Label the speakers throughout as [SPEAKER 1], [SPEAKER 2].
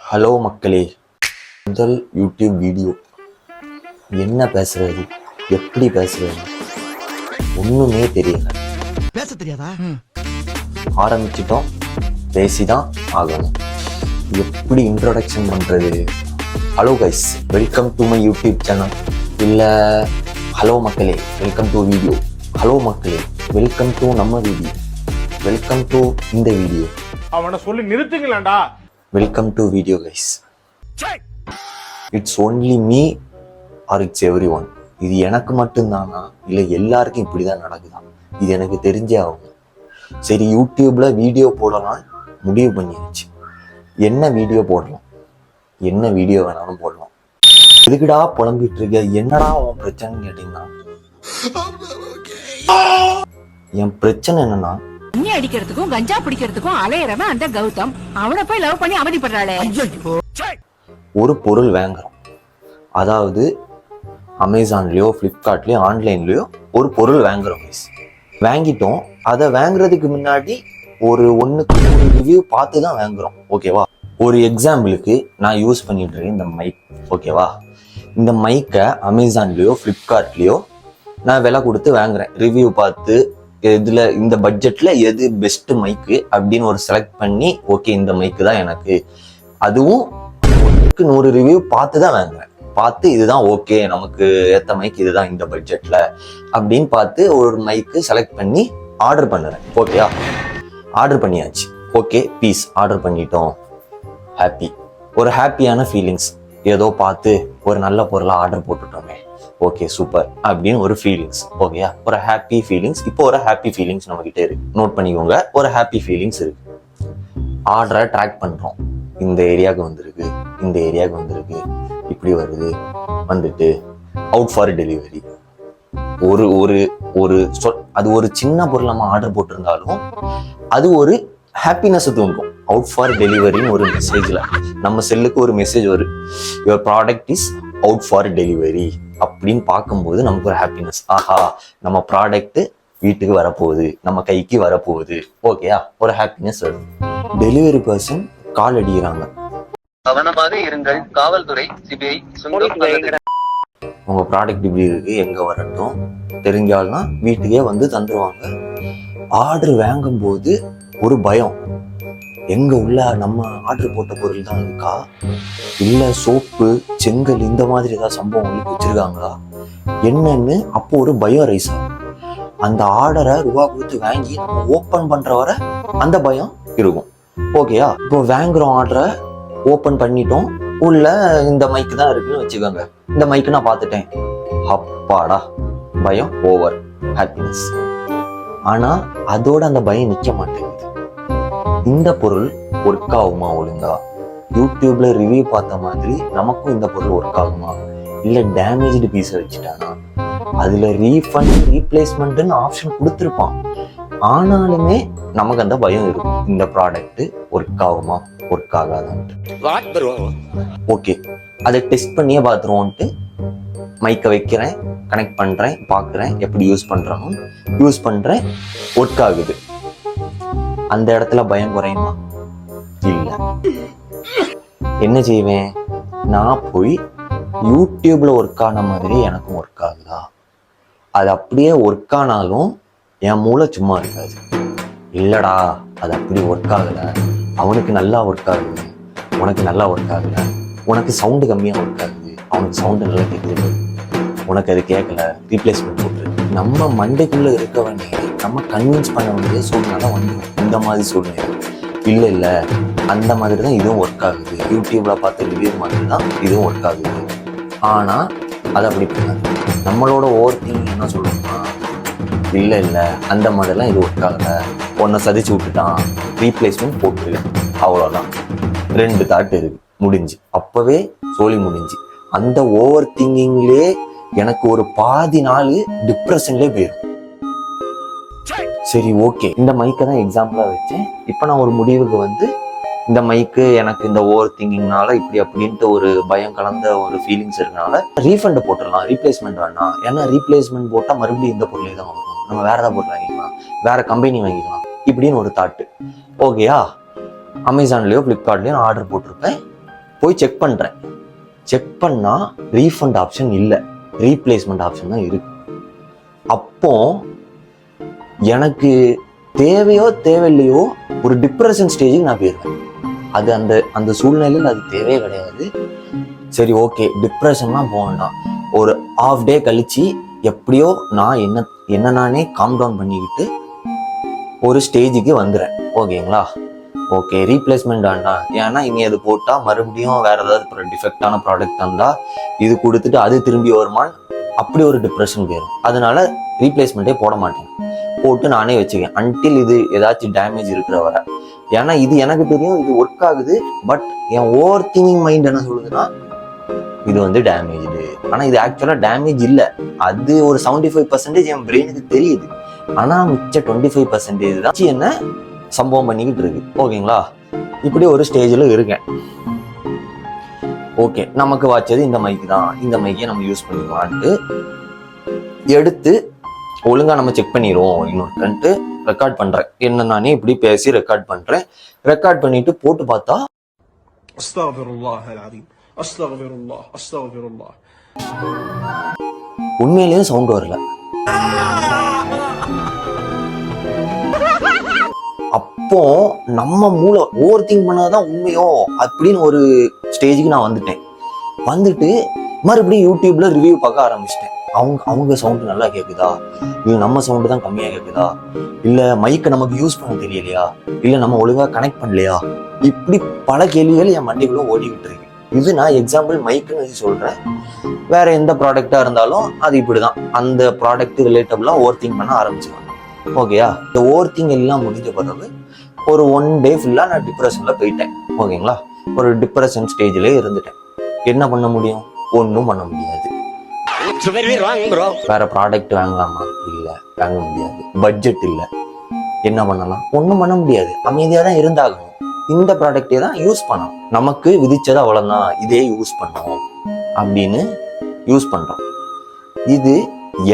[SPEAKER 1] Hello மக்களே, முதல் YouTube video. என்ன பேசுறது, எப்படி பேசுறது, ஒண்ணுமே தெரியல.
[SPEAKER 2] பேச தெரியாதா?
[SPEAKER 1] ஆரம்பிச்சிட்டோம், பேசிதான் ஆகணும். எப்படி இன்ட்ரோடக்ஷன் பண்றது? Hello guys, welcome to my YouTube channel. இல்ல ஹலோ மக்களே, வெல்கம் டு வீடியோ. ஹலோ மக்களே, வெல்கம் டு நம்ம வீடியோ. வெல்கம் டு இந்த வீடியோ.
[SPEAKER 3] அவனை சொல்லி நிறுத்துங்களேன்டா.
[SPEAKER 1] Welcome to video guys. It's only me or it's everyone? இது எனக்கு மட்டும்தானா இல்லை எல்லாருக்கும் இப்படிதான் நடக்குதா? இது எனக்கு தெரிஞ்சே ஆகும். சரி, யூடியூப்ல வீடியோ போடலாம் முடிவு பண்ணிருச்சு. என்ன வீடியோ போடலாம், என்ன வீடியோ வேணாலும் போடலாம். எதுக்குடா புலம்பிட்டு இருக்க, என்னடா உன் பிரச்சனைன்னு கேட்டீங்கன்னா, என் பிரச்சனை என்னன்னா,
[SPEAKER 4] தண்ணி அடிக்கிறதுக்கும் கஞ்சா பிடிக்கிறதுக்கும் அலையறவன் அந்த கௌதம். அவனை போய் லவ் பண்ணி அவதிப்படுறாளே.
[SPEAKER 1] ஒரு பொருள் வாங்குறோம், அதாவது அமேசான்லயோ பிளிப்கார்ட்லயோ ஆன்லைன்லயோ ஒரு பொருள் வாங்குறோம். வாங்கிட்டோம். அதை வாங்குறதுக்கு முன்னாடி ஒரு 1க்கு 3 ரிவ்யூ பார்த்து தான் வாங்குறோம். ஓகேவா? ஒரு எக்ஸாம்பிளுக்கு நான் யூஸ் பண்ணிட்டு இருக்கேன் இந்த மைக். ஓகேவா? இந்த மைக்கை அமேசான்லயோ பிளிப்கார்ட்லயோ நான் விலை கொடுத்து வாங்குறேன். ரிவ்யூ பார்த்து இதுல இந்த பட்ஜெட்ல எது பெஸ்ட் மைக்கு அப்படின்னு ஒரு செலக்ட் பண்ணி, ஓகே இந்த மைக்கு தான் எனக்கு, அதுவும் 1க்கு 100 ரிவ்யூ பார்த்து தான் வாங்குறேன். பார்த்து இதுதான் ஓகே, நமக்கு ஏத்த மைக் இதுதான் இந்த பட்ஜெட்ல அப்படின்னு பார்த்து ஒரு மைக்கு செலக்ட் பண்ணி ஆர்டர் பண்ணுறேன். ஓகேயா? ஆர்டர் பண்ணியாச்சு. ஓகே, பீஸ் ஆர்டர் பண்ணிட்டோம். ஹாப்பி, ஒரு ஹாப்பியான ஃபீலிங்ஸ். ஏதோ பார்த்து ஒரு நல்ல பொருளை ஆர்டர் போட்டுட்டோமே, ஓகே சூப்பர் அப்படின்னு ஒரு ஃபீலிங்ஸ். ஓகேயா? ஒரு ஹாப்பி ஃபீலிங்ஸ். இப்போ ஒரு ஹாப்பி ஃபீலிங்ஸ் நம்ம கிட்ட இருக்கு. நோட் பண்ணிக்கோங்க, ஒரு ஹாப்பி ஃபீலிங்ஸ் இருக்கு. ஆர்டரை ட்ராக் பண்றோம். இந்த ஏரியாவுக்கு வந்திருக்கு, இந்த ஏரியாவுக்கு வந்திருக்கு, இப்படி வருது, வந்துட்டு அவுட் ஃபார் டெலிவரி. ஒரு ஒரு ஒரு அது ஒரு சின்ன பொருள் நம்ம ஆர்டர் போட்டிருந்தாலும் அது ஒரு ஹாப்பினஸ் தூண்டும். அவுட் ஃபார் டெலிவரின்னு ஒரு மெசேஜ்ல நம்ம செல்லுக்கு ஒரு மெசேஜ் வரும், your product is out for delivery அப்படின்னு பார்க்கும்போது நமக்கு ஒரு ஹாப்பினஸ். ஆஹா, நம்ம ப்ராடக்ட் வீட்டுக்கு வரப்போகுது, நம்ம கைக்கு வரப்போகுது. ஓகேயா? ஒரு ஹாப்பினஸ் வரும். டெலிவரி பர்சன் கால் அடிக்கிறாங்க,
[SPEAKER 5] கவனமாக இருங்கள், காவல்துறை, சிபிஐ,
[SPEAKER 1] உங்க ப்ராடக்ட் இப்படி இருக்கு, எங்க வரட்டும், தெரிஞ்சால்னா வீட்டுக்கே வந்து தந்துருவாங்க. ஆர்டர் வாங்கும் போது ஒரு பயம், எங்க உள்ள நம்ம ஆர்டர் போட்ட பொருள் தான் இருக்கா, இல்ல சோப்பு செங்கல் இந்த மாதிரி ஏதாவது சம்பவம் உங்களுக்கு வச்சிருக்காங்களா என்னன்னு அப்போ ஒரு பயம் ரைஸ் ஆகும். அந்த ஆர்டரை ரூபா கொடுத்து வாங்கி நம்ம ஓப்பன் பண்ற வரை அந்த பயம் இருக்கும். ஓகேயா? இப்போ வாங்குறோம், ஆர்டரை ஓப்பன் பண்ணிட்டோம், உள்ள இந்த மைக்கு தான் இருக்குன்னு வச்சுக்கோங்க. இந்த மைக்கு நான் பார்த்துட்டேன், அப்பாடா, பயம் ஓவர், ஹாப்பினஸ். ஆனா அதோட அந்த பயம் நிக்க மாட்டேங்குது. இந்த பொருள் ஒர்க் ஆகுமா ஒழுங்கா? யூடியூப்ல ரிவ்யூ பார்த்த மாதிரி நமக்கும் இந்த பொருள் ஒர்க் ஆகுமா, இல்ல டேமேஜ்டு பீஸை வச்சுட்டானா? அதுல ரீஃபண்ட் ரீப்ளேஸ்மெண்ட்னு ஆப்ஷன் கொடுத்துருப்பான். ஆனாலுமே நமக்கு அந்த பயம் இருக்கும், இந்த ப்ராடக்ட் ஒர்க் ஆகுமா ஒர்க் ஆகாதான்ட்டு. ஓகே, அதை டெஸ்ட் பண்ணியே பார்த்துருவோன்ட்டு மைக்கை வைக்கிறேன், கனெக்ட் பண்றேன், பார்க்குறேன் எப்படி யூஸ் பண்றானோ, யூஸ் பண்றேன், ஒர்க் ஆகுது. அந்த இடத்துல பயம் குறையுமா? இல்ல. என்ன செய்வேன்? நான் போய் யூடியூப்ல ஒர்க் ஆன மாதிரி எனக்கும் ஒர்க் ஆகுதா? அது அப்படியே ஒர்க் ஆனாலும் என் மூளை சும்மா இருக்காது. இல்லடா, அது அப்படி ஒர்க் ஆகல, அவனுக்கு நல்லா ஒர்க் ஆகுது, உனக்கு நல்லா ஒர்க் ஆகல, உனக்கு சவுண்டு கம்மியா ஒர்க் ஆகுது, அவனுக்கு சவுண்டு நல்லா கேட்குது, உனக்கு அது கேட்கல, ரீப்ளேஸ்மெண்ட் போட்டு நம்ம மண்டைக்குள்ள இருக்க வேண்டிய நம்ம கன்வின்ஸ் பண்ண வேண்டிய சூழ்நிலை வந்துடும். இந்த மாதிரி சூழ்நிலை இல்லை இல்லை, அந்த மாதிரி தான் இதுவும் ஒர்க் ஆகுது, யூடியூப்ல பார்த்து ரிவ்யூ மாதிரி தான் இதுவும் ஒர்க் ஆகுது. ஆனா அது அப்படி பண்ணாது. நம்மளோட ஓவர் திங்கிங் என்ன சொல்லணும்னா, இல்லை இல்லை அந்த மாதிரிலாம் இது ஒர்க் ஆகலை, உன்னை சதிச்சு விட்டுட்டான், ரீப்ளேஸ்மெண்ட் போட்டு, அவ்வளோதான். 2 தாட் இருக்கு, முடிஞ்சு. அப்பவே சோலி முடிஞ்சு. அந்த ஓவர் திங்கிங்லேயே எனக்கு ஒரு பாதி நாள் டிப்ரெஷன்லேயே போயிடும். சரி, ஓகே, இந்த மைக்கை தான் எக்ஸாம்பிளா வச்சேன். இப்போ நான் ஒரு முடிவுக்கு வந்து, இந்த மைக்கு எனக்கு இந்த ஓவர் திங்கிங்னால இப்படி அப்படின்ட்டு ஒரு பயம் கலந்த ஒரு ஃபீலிங்ஸ் இருக்கனால ரீஃபண்ட் போட்டுடலாம், ரீப்ளேஸ்மெண்ட் வேணாம். ஏன்னா ரீப்ளேஸ்மெண்ட் போட்டால் மறுபடியும் இந்த பொருளே தான் வரும், நம்ம வேற ஏதாவது பொருள் வாங்கிக்கலாம், வேற கம்பெனி வாங்கிக்கலாம் இப்படின்னு ஒரு தாட்டு. ஓகேயா? அமேசான்லயோ பிளிப்கார்ட்லயோ ஆர்டர் போட்டிருப்பேன், போய் செக் பண்ணுறேன். செக் பண்ணால் ரீஃபண்ட் ஆப்ஷன் இல்லை, ரீப்ளேஸ்மெண்ட் ஆப்ஷன் தான் இருக்கு. அப்போ எனக்கு தேவையோ தேவையில்லையோ ஒரு டிப்ரெஷன் ஸ்டேஜுக்கு நான் போயிருவேன். அது அந்த அந்த சூழ்நிலையில் அது தேவையே கிடையாது. சரி ஓகே, டிப்ரெஷன்லாம் போவேண்டாம். ஒரு ஹாஃப் டே கழிச்சு எப்படியோ நான் என்ன நானே காம் டவுன் பண்ணிக்கிட்டு ஒரு ஸ்டேஜுக்கு வந்துடுறேன். ஓகேங்களா? ஓகே, ரீப்ளேஸ்மெண்ட் வேண்டாம். ஏன்னா இனி அது போட்டால் மறுபடியும் வேற ஏதாவது டிஃபெக்டான ப்ராடக்ட் வந்தால் இது கொடுத்துட்டு அது திரும்பி வருமான், அப்படி ஒரு டிப்ரெஷன் போயிடும். அதனால ரீப்ளேஸ்மெண்ட்டே போட மாட்டேன், போட்டு நானே வச்சுக்கேன் அன்டில் இது ஏதாச்சும் டேமேஜ் இருக்கிற வரை. ஏன்னா இது எனக்கு தெரியும் இது ஒர்க் ஆகுது. But N over thinking mind என்ன சொல்லுதுன்னா இது வந்து டேமேஜ்டு. ஆனால் இது ஆக்சுவலாக டேமேஜ் இல்லை. அது ஒரு 75% என் பிரெயினுக்கு தெரியுது. ஆனால் மிச்ச 25% தான் என்ன சம்பவம் பண்ணிக்கிட்டு இருக்கு. ஓகேங்களா? இப்படி ஒரு ஸ்டேஜில் இருக்கேன். ஓகே, நமக்கு வாச்சது இந்த மைக்கு தான், இந்த மைக்கே நம்ம யூஸ் பண்ணிக்கலான்ட்டு எடுத்து ஒழுங்கா நம்ம செக் பண்ணிடுவோம் இன்னொருக்கன்ட்டு ரெக்கார்ட் பண்றேன். என்ன நானே இப்படி பேசி ரெக்கார்ட் பண்றேன். ரெக்கார்ட் பண்ணிட்டு போட்டு பார்த்தா உண்மையிலேயே சவுண்ட் வரல. அப்போ நம்ம மூளை ஓவர் திங்க் பண்ணாதான் உண்மையோ அப்படின்னு ஒரு ஸ்டேஜுக்கு நான் வந்துட்டு மறுபடியும் யூடியூப்ல ரிவ்யூ பார்க்க ஆரம்பிச்சிட்டேன். அவங்க சவுண்டு நல்லா கேட்குதா, இல்லை நம்ம சவுண்டு தான் கம்மியாக கேட்குதா, இல்லை மைக்கை நமக்கு யூஸ் பண்ண தெரியலையா, இல்லை நம்ம ஒழுங்காக கனெக்ட் பண்ணலையா, இப்படி பல கேள்விகள் என் மண்டைக்குள்ள ஓடிக்கிட்டு இருக்கு. இது நான் எக்ஸாம்பிள் மைக்குன்னு சொல்றேன். வேற எந்த ப்ராடக்டா இருந்தாலும் அது இப்படிதான், அந்த ப்ராடக்ட் ரிலேட்டபிளா ஓவர் திங்க் பண்ண ஆரம்பிச்சிருவாங்க. ஓகேயா? இந்த ஓவர் திங்க் எல்லாம் முடிஞ்ச பிறகு ஒரு 1 டே ஃபுல்லா நான் டிப்ரெஷன்ல போயிட்டேன். ஓகேங்களா? ஒரு டிப்ரெஷன் ஸ்டேஜ்ல இருந்துட்டேன். என்ன பண்ண முடியும்? ஒன்றும் பண்ண முடியாது. வேற ப்ராடக்ட் வாங்கலாமா? இல்ல, வாங்க முடியாது. பட்ஜெட் இல்ல, என்ன பண்ணலாம்? ஒன்றும் பண்ண முடியாது. அமைதியா தான் இருந்தாகணும். இந்த ப்ராடக்டே தான் யூஸ் பண்ணணும். நமக்கு விதிச்சது அவ்வளவுதான், இதே யூஸ் பண்ணணும் அப்படின்னு யூஸ் பண்றோம். இது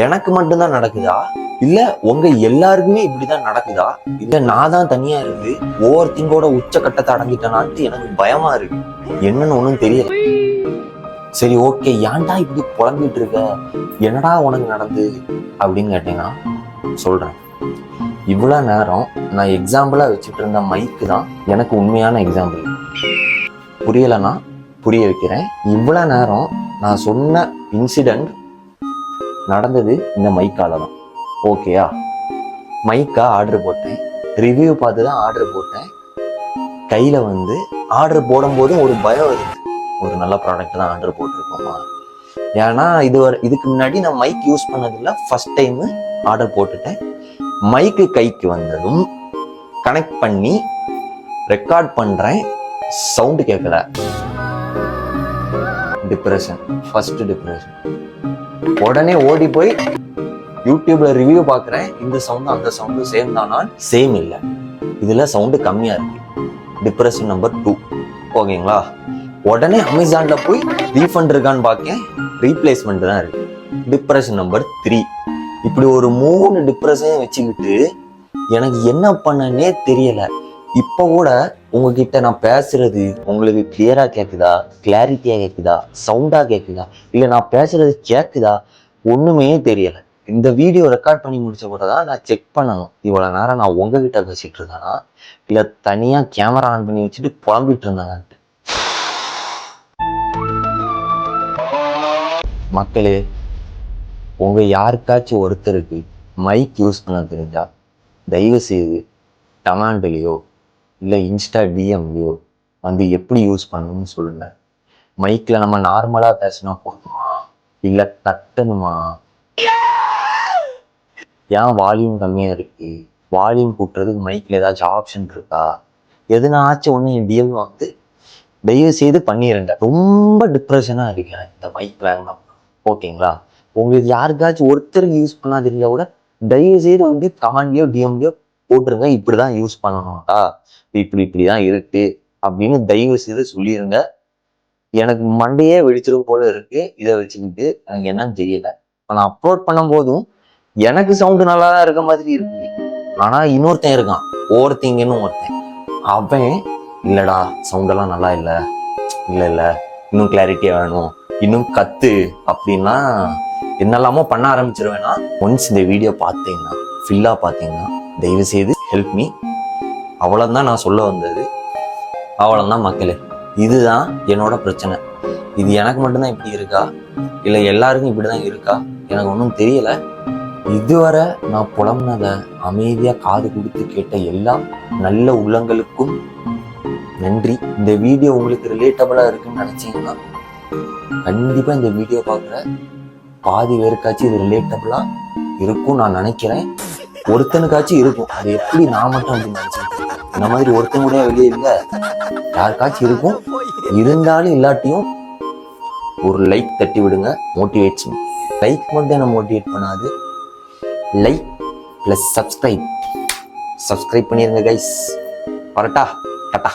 [SPEAKER 1] எனக்கு மட்டும்தான் நடக்குதா, இல்ல உங்க எல்லாருக்குமே இப்படிதான் நடக்குதா, இல்ல நான் தான் தனியா இருக்கு ஓவர் திங்கோட உச்சக்கட்டத்தை அடங்கிட்டேனான்ட்டு எனக்கு பயமா இருக்கு. என்னன்னு ஒண்ணும் தெரியல. சரி ஓகே, ஏன்டா இப்படி புலம்பிட்டு இருக்க, என்னடா உனக்கு நடந்து அப்படின்னு கேட்டீங்கன்னா சொல்றேன். இவ்வளவு நேரம் நான் எக்ஸாம்பிளா வச்சுட்டு இருந்த மைக்கு தான் எனக்கு உண்மையான எக்ஸாம்பிள். புரியலன்னா புரிய வைக்கிறேன். இவ்வளவு நேரம் நான் சொன்ன இன்சிடென்ட் நடந்தது இந்த மைக்கால தான். ஓகேயா? மைக்கா ஆர்டர் போட்டேன், ரிவ்யூ பார்த்து தான் ஆர்டர் போட்டேன். கையில வந்து ஆர்டர் போடும்போது ஒரு பயம் இருக்கு, ஒரு நல்ல ப்ராடக்ட் தான் ஆர்டர் போட்டிருக்கோமா. ஏன்னா இதுக்கு முன்னாடி நான் மைக் யூஸ் பண்ணதில்ல, ஃபர்ஸ்ட் டைம் ஆர்டர் போட்டுட்டேன். மைக்கு கைக்கு வந்ததும் கனெக்ட் பண்ணி ரெக்கார்ட் பண்றேன், சவுண்டு கேட்கல. Depression, first depression. உடனே ஓடி போய் யூடியூப்ல ரிவ்யூ பார்க்குறேன். இந்த சவுண்டு அந்த சவுண்டு சேம் தானா? சேம் இல்லை, இதுல சவுண்டு கம்மியா இருக்கு. Depression number 2. ஓகேங்களா? உடனே அமேசான்ல போய் ரீஃபண்ட் இருக்கான்னு பார்க்கேன், ரீப்ளேஸ்மெண்ட் தான் இருக்கு. Depression number 3. இப்படி ஒரு 3 டிப்ரெஷன் வச்சுக்கிட்டு எனக்கு என்ன பண்ணனே தெரியல. இப்ப கூட உங்ககிட்ட நான் பேசுறது உங்களுக்கு கிளியரா கேக்குதா, கிளாரிட்டியா கேக்குதா, சவுண்டா கேக்குதா, இல்ல நான் பேசுறது கேக்குதா, ஒண்ணுமே தெரியல. இந்த வீடியோ ரெக்கார்ட் பண்ணி முடிச்ச கூட தான் நான் செக் பண்ணணும் இவ்வளவு நேரம் நான் உங்ககிட்ட பேசிட்டு இருந்தேனா இல்ல தனியா கேமரா ஆன் பண்ணி வச்சுட்டு புலம்பிட்டு இருந்தாங்க. மக்களே, உங்க யாருக்காச்சும் ஒருத்தருக்கு மைக் யூஸ் பண்ண தெரிஞ்சா தயவு செய்து கமெண்ட்லயோ இல்லை இன்ஸ்டா டிஎம்லையோ வந்து எப்படி யூஸ் பண்ணணும்னு சொல்லுங்க. மைக்ல நம்ம நார்மலா பேசினா போதுமா, இல்லை தட்டணுமா? ஏன் வால்யூம் கம்மியா இருக்கு, வால்யூம் கூட்டுறதுக்கு மைக்ல ஏதாச்சும் ஆப்ஷன் இருக்கா? எதுனாச்சும் ஒன்று என் டிஎம் வந்து தயவு செய்து பண்ணிடுங்க. ரொம்ப டிப்ரெஷனா இருக்கேன் இந்த மைக் வாங்கினா. ஓகேங்களா? உங்களுக்கு யாருக்காச்சும் ஒருத்தருக்கு யூஸ் பண்ணா தெரிஞ்சா கூட தயவு செய்து வந்து கமெண்ட்லயோ டிஎம்லயோ போட்டுருங்க, இப்படிதான் யூஸ் பண்ணணும்டா, இப்படிதான் இருக்கு அப்படின்னு தயவு செய்து சொல்லிடுங்க. எனக்கு மண்டையே வெடிச்சிரும் போல இருக்கு இதை வச்சுக்கிட்டு. எனக்கு என்னன்னு தெரியல. நான் அப்லோட் பண்ணும் போதும் எனக்கு சவுண்டு நல்லா தான் இருக்க மாதிரி இருக்கு. ஆனா இன்னொருத்தன் இருக்கான், ஓவர் திங்கன்னு ஒருத்தன். அவன் இல்லடா சவுண்டெல்லாம் நல்லா இல்லை, இல்லை இன்னும் கிளாரிட்டியாக வேணும், இன்னும் கத்து அப்படின்னா என்னெல்லாமோ பண்ண ஆரம்பிச்சிருவேன்னா, ஒன்ஸ் இந்த வீடியோ பார்த்தீங்கன்னா ஃபுல்லாக பார்த்தீங்கன்னா தயவு செய்து ஹெல்ப் மீ. அவ்வளோதான் நான் சொல்ல வந்தது. அவ்வளோதான் மக்களே, இதுதான் என்னோட பிரச்சனை. இது எனக்கு மட்டும்தான் இப்படி இருக்கா இல்லை எல்லாருக்கும் இப்படி தான் இருக்கா எனக்கு ஒன்றும் தெரியல. இதுவரை நான் புலம்புனதை அமைதியாக காது கொடுத்து கேட்ட எல்லா நல்ல உள்ளங்களுக்கும் நன்றி. இந்த வீடியோ உங்களுக்கு ரிலேட்டபிளாக இருக்குன்னு நினச்சிங்கன்னா கண்டிப்பாக இந்த வீடியோ பார்க்குற பாதி பேருக்காச்சும் இது ரிலேட்டபிளாக இருக்கும் நான் நினைக்கிறேன். ஒருத்தனுக்காச்சும் இருக்கும். அது எப்படி நான் மட்டும் அப்படின்னு நினச்சிக்கிட்டு இந்த மாதிரி ஒருத்தன் கூட வெளியே இல்லை, யாருக்காச்சும் இருக்கும். இருந்தாலும் இல்லாட்டியும் ஒரு லைக் தட்டி விடுங்க, மோட்டிவேட்ஸ். லைக் மட்டும் என்ன மோட்டிவேட் பண்ணாது, லைக் ப்ளஸ் சப்ஸ்கிரைப் பண்ணிடுங்க கைஸ். வரட்டா டாட்டா.